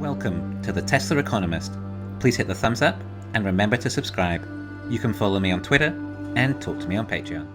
Welcome to the Tesla Economist. Please hit the thumbs up and remember to subscribe. You can follow me on Twitter and talk to me on Patreon.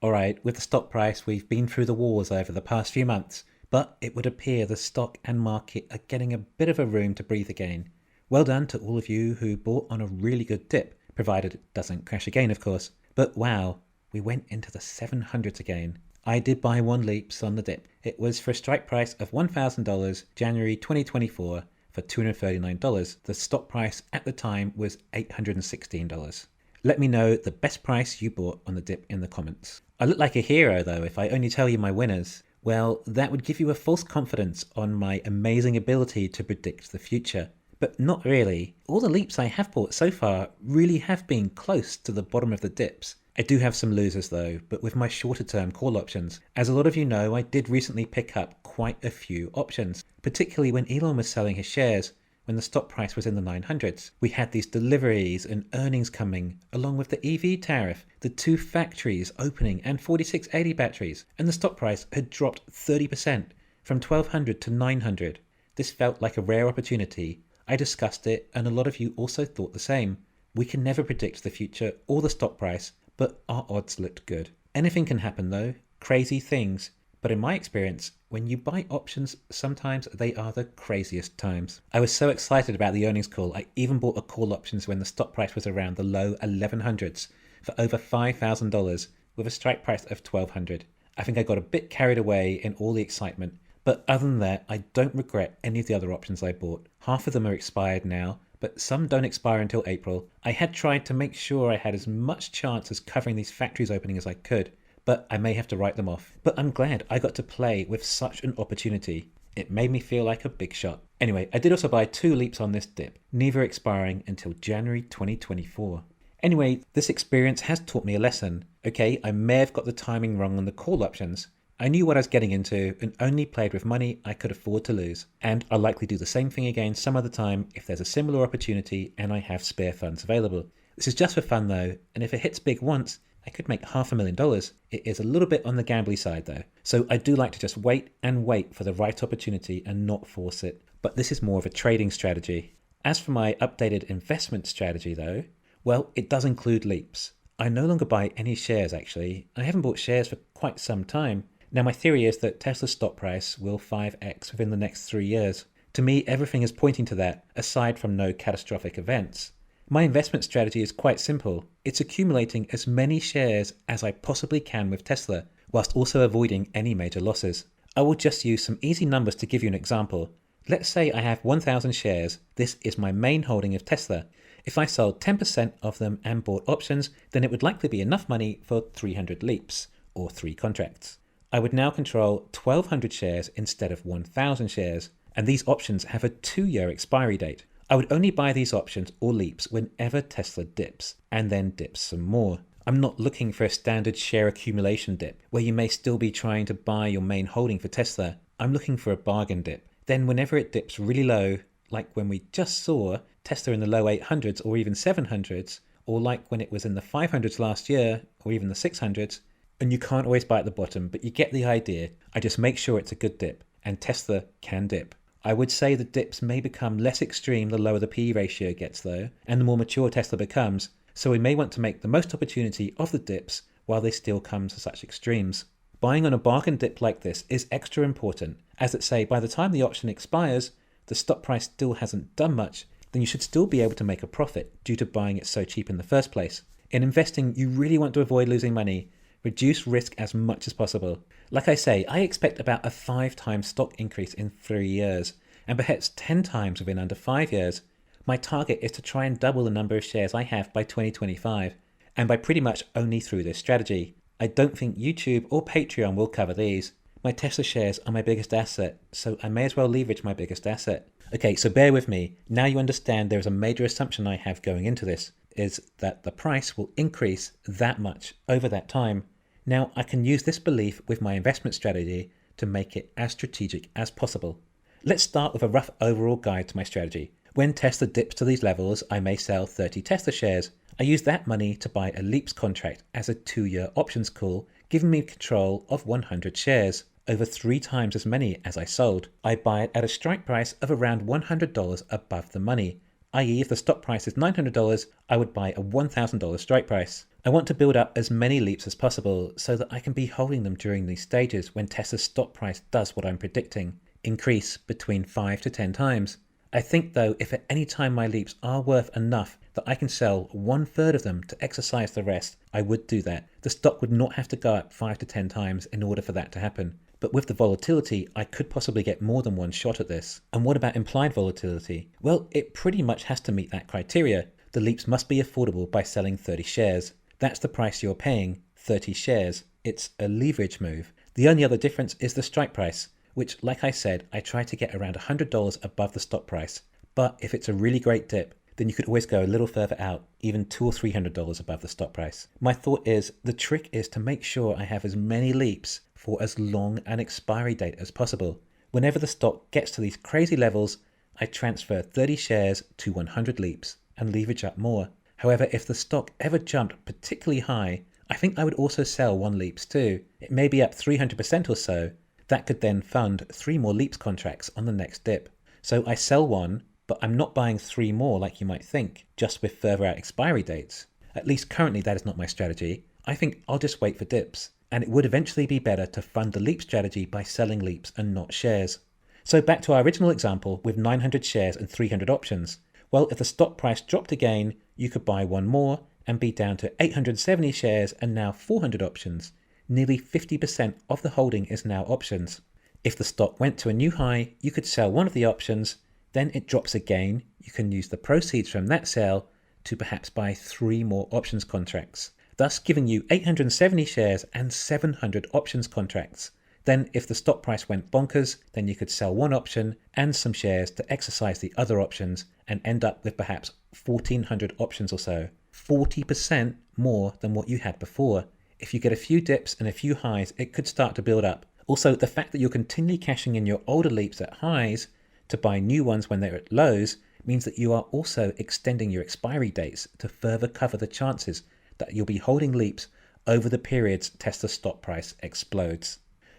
Alright, with the stock price, we've been through the wars over the past few months, but it would appear the stock and market are getting a bit of a room to breathe again. Well done to all of you who bought on a really good dip, provided it doesn't crash again, of course. But wow, we went into the 700s again. I did buy one leaps on the dip. It was for a strike price of $1,000 January 2024 for $239. The stock price at the time was $816. Let me know the best price you bought on the dip in the comments. I look like a hero though if I only tell you my winners. Well, that would give you a false confidence on my amazing ability to predict the future. But not really. All the leaps I have bought so far really have been close to the bottom of the dips. I do have some losers though, but with my shorter term call options. As a lot of you know, I did recently pick up quite a few options, particularly when Elon was selling his shares, when the stock price was in the 900s. We had these deliveries and earnings coming, along with the EV tariff, the two factories opening and 4680 batteries, and the stock price had dropped 30% from 1200 to 900. This felt like a rare opportunity. I discussed it and a lot of you also thought the same. We can never predict the future or the stock price, but our odds looked good. Anything can happen though, crazy things. But in my experience, when you buy options, sometimes they are the craziest times. I was so excited about the earnings call, I even bought a call options when the stock price was around the low 1100s for over $5,000 with a strike price of 1200. I think I got a bit carried away in all the excitement, but other than that, I don't regret any of the other options I bought. Half of them are expired now, but some don't expire until April. I had tried to make sure I had as much chance as covering these factories opening as I could, but I may have to write them off. But I'm glad I got to play with such an opportunity. It made me feel like a big shot. Anyway, I did also buy two leaps on this dip, neither expiring until January 2024. Anyway, this experience has taught me a lesson. Okay, I may have got the timing wrong on the call options. I knew what I was getting into and only played with money I could afford to lose. And I'll likely do the same thing again some other time if there's a similar opportunity and I have spare funds available. This is just for fun though, and if it hits big once, I could make $500,000. It is a little bit on the gambly side though. So I do like to just wait and wait for the right opportunity and not force it. But this is more of a trading strategy. As for my updated investment strategy though, well, it does include leaps. I no longer buy any shares actually. I haven't bought shares for quite some time. Now my theory is that Tesla's stock price will 5x within the next 3 years. To me, everything is pointing to that, aside from no catastrophic events. My investment strategy is quite simple. It's accumulating as many shares as I possibly can with Tesla, whilst also avoiding any major losses. I will just use some easy numbers to give you an example. Let's say I have 1,000 shares. This is my main holding of Tesla. If I sold 10% of them and bought options, then it would likely be enough money for 300 leaps, or 3 contracts. I would now control 1,200 shares instead of 1,000 shares, and these options have a 2-year expiry date. I would only buy these options or leaps whenever Tesla dips, and then dips some more. I'm not looking for a standard share accumulation dip, where you may still be trying to buy your main holding for Tesla. I'm looking for a bargain dip. Then whenever it dips really low, like when we just saw Tesla in the low 800s or even 700s, or like when it was in the 500s last year, or even the 600s, and you can't always buy at the bottom, but you get the idea. I just make sure it's a good dip, and Tesla can dip. I would say the dips may become less extreme the lower the PE ratio gets though, and the more mature Tesla becomes, so we may want to make the most opportunity of the dips while they still come to such extremes. Buying on a bargain dip like this is extra important, as it say by the time the option expires, the stock price still hasn't done much, then you should still be able to make a profit due to buying it so cheap in the first place. In investing, you really want to avoid losing money. Reduce risk as much as possible. Like I say, I expect about a 5 times stock increase in 3 years, and perhaps 10 times within under 5 years. My target is to try and double the number of shares I have by 2025, and by pretty much only through this strategy. I don't think YouTube or Patreon will cover these. My Tesla shares are my biggest asset, so I may as well leverage my biggest asset. Okay, so bear with me. Now you understand there is a major assumption I have going into this, is that the price will increase that much over that time. Now I can use this belief with my investment strategy to make it as strategic as possible. Let's start with a rough overall guide to my strategy. When Tesla dips to these levels, I may sell 30 Tesla shares. I use that money to buy a leaps contract as a 2-year options call, giving me control of 100 shares. over 3 times as many as I sold. I buy it at a strike price of around $100 above the money, i.e. if the stock price is $900, I would buy a $1,000 strike price. I want to build up as many leaps as possible so that I can be holding them during these stages when Tesla's stock price does what I'm predicting, increase between 5 to 10 times. I think though, if at any time my leaps are worth enough that I can sell 1/3 of them to exercise the rest, I would do that. The stock would not have to go up 5 to 10 times in order for that to happen. But with the volatility, I could possibly get more than one shot at this. And what about implied volatility? Well, it pretty much has to meet that criteria. The leaps must be affordable by selling 30 shares. That's the price you're paying, 30 shares. It's a leverage move. The only other difference is the strike price, which, like I said, I try to get around $100 above the stock price. But if it's a really great dip, then you could always go a little further out, even $200 or $300 above the stock price. My thought is, the trick is to make sure I have as many leaps for as long an expiry date as possible. Whenever the stock gets to these crazy levels, I transfer 30 shares to 100 leaps and leverage up more. However, if the stock ever jumped particularly high, I think I would also sell 1 leaps too. It may be up 300% or so. That could then fund 3 more leaps contracts on the next dip. So I sell 1, but I'm not buying 3 more like you might think, just with further out expiry dates. At least currently that is not my strategy. I think I'll just wait for dips, and it would eventually be better to fund the leap strategy by selling leaps and not shares. So back to our original example with 900 shares and 300 options. Well, if the stock price dropped again, you could buy 1 more and be down to 870 shares and now 400 options. Nearly 50% of the holding is now options. If the stock went to a new high, you could sell 1 of the options, then it drops again. You can use the proceeds from that sale to perhaps buy 3 more options contracts, thus giving you 870 shares and 700 options contracts. Then if the stock price went bonkers, then you could sell 1 option and some shares to exercise the other options and end up with perhaps 1,400 options or so. 40% more than what you had before. If you get a few dips and a few highs, it could start to build up. Also, the fact that you're continually cashing in your older leaps at highs to buy new ones when they're at lows means that you are also extending your expiry dates to further cover the chances that you'll be holding leaps over the periods Tesla's stock price explodes.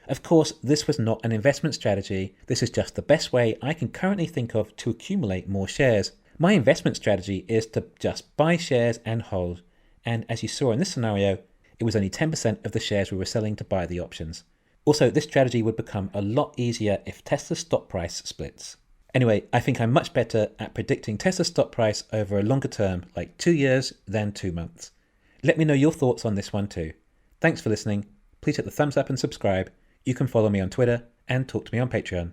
Of course, this was not an investment strategy. This is just the best way I can currently think of to accumulate more shares. My investment strategy is to just buy shares and hold. And as you saw in this scenario, it was only 10% of the shares we were selling to buy the options. Also, this strategy would become a lot easier if Tesla's stock price splits. Anyway, I think I'm much better at predicting Tesla's stock price over a longer term, like 2 years, than 2 months. Let me know your thoughts on this one too. Thanks for listening. Please hit the thumbs up and subscribe. You can follow me on Twitter and talk to me on Patreon.